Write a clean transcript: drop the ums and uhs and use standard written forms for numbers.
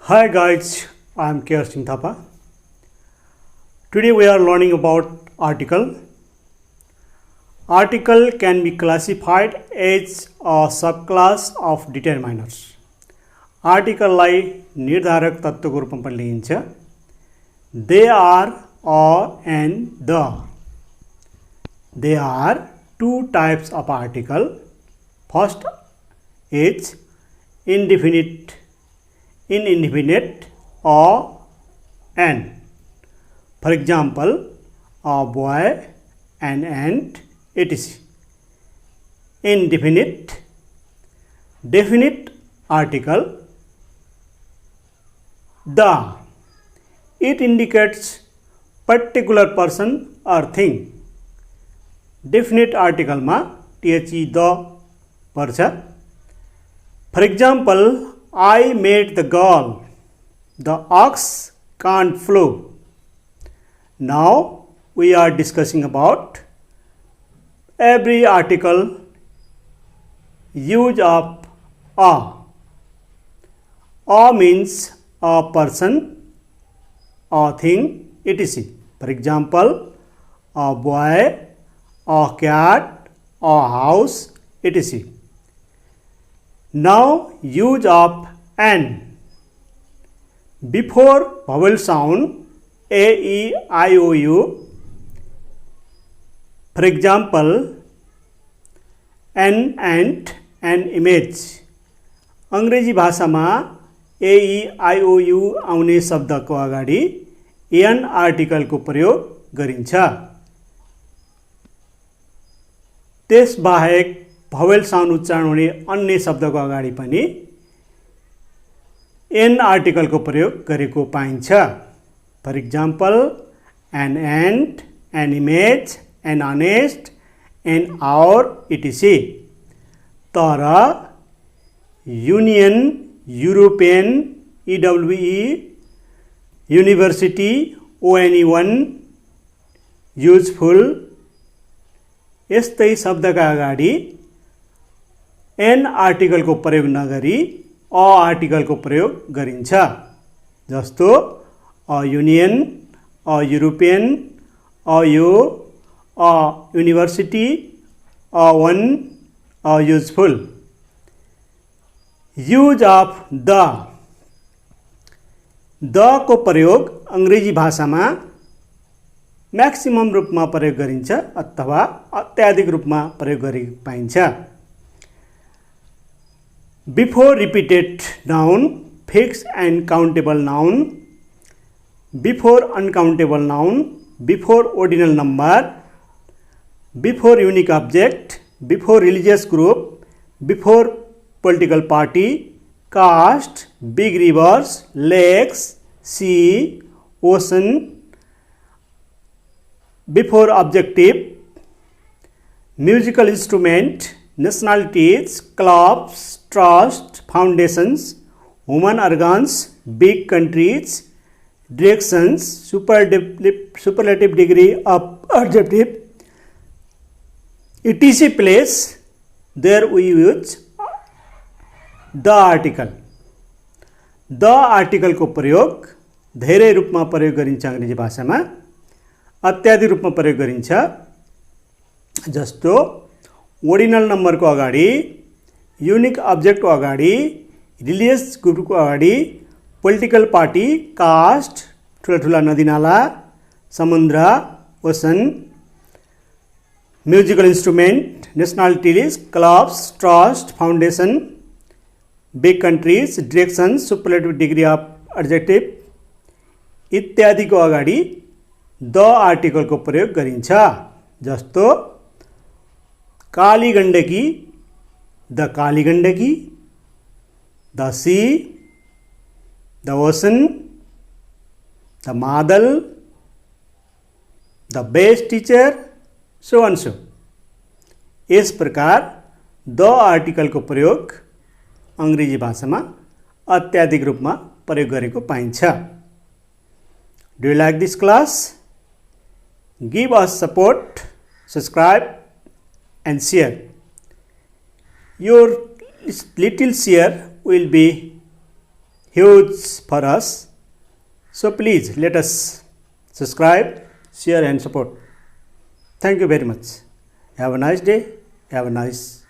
Hi guys, I am K.R. Singh Thapa. Today we are learning about article. Article can be classified as a subclass of determiners. Article लाई निर्धारक तत्वको रूपमा पनि लिइन्छ. They are a and the. There are two types of article. First is indefinite or and. For example, a boy, an ant, etc. Indefinite. Definite article the. It indicates particular person or thing. Definite article मा the पर्छ. For example, I met the girl. The ox can't flow. Now we are discussing about every article use of a. A means a person, a thing, etc. For example, a boy, a cat, a house, etc. Now use of and. Before vowel sound a, e, I, o, u. For example, an ant, an image. अंग्रेजी भाषामा ए, ई, I, oh, you आउने शब्दको अगाडि an आर्टिकलको प्रयोग गरिन्छ. त्यसबाहेक भवेल sound उच्चारण हुने अन्य शब्दको अगाडि पनि एन आर्टिकलको प्रयोग गरेको पाइन्छ. For example, an ant, an image, an honest, an hour, ETC. तर union, European, E W E, university, O N E, useful यस्तै शब्दका अगाडि एन आर्टिकलको प्रयोग नगरी अ आर्टिकलको प्रयोग गरिन्छ. जस्तो a union, a European, a यो, a university, a one, a useful. Use of the. The को प्रयोग अंग्रेजी भाषामा मैक्सिमम रूपमा प्रयोग गरिन्छ अथवा अत्याधिक रूपमा प्रयोग गरेको पाइन्छ. Before repeated noun, fixed and countable noun. Before uncountable noun. Before ordinal number. Before unique object. Before religious group. Before political party. Caste. Big rivers. Lakes. Sea. Ocean. Before objective. Musical instrument. Nationalities. Clubs. Trust, foundations, human organs, big countries, directions, superlative degree of adjective, etc. place. There we use the article. The article को प्रयोग धेरै रूपमा प्रयोग गरिन्छ अंग्रेजी भाषामा. अत्याधिक रूपमा प्रयोग गरिन्छ. जस्तो ओर्डिनल नम्बरको अगाडि, युनिक अब्जेक्टको अगाडि, रिलिजियस ग्रुपको अगाडि, पोलिटिकल पार्टी, कास्ट, ठुला ठुला नदीनाला, समुद्र, ocean, musical instrument, nationalities, clubs, trust, foundation, big countries, direction, superlative degree of adjective इत्यादिको अगाडि द आर्टिकलको प्रयोग गरिन्छ. जस्तो Kali Gandaki, the Kali Gandaki, the sea, the ocean, the Madal, the best teacher, so and so. इस प्रकार द आर्टिकल को प्रयोग अंग्रेजी भाषामा अत्याधिक रूपमा प्रयोग गरेको पाइन्छ. Do you like this class? Give us support, subscribe and share. Your little share will be huge for us. So please let us subscribe, share and support. Thank you very much. Have a nice day. Have a nice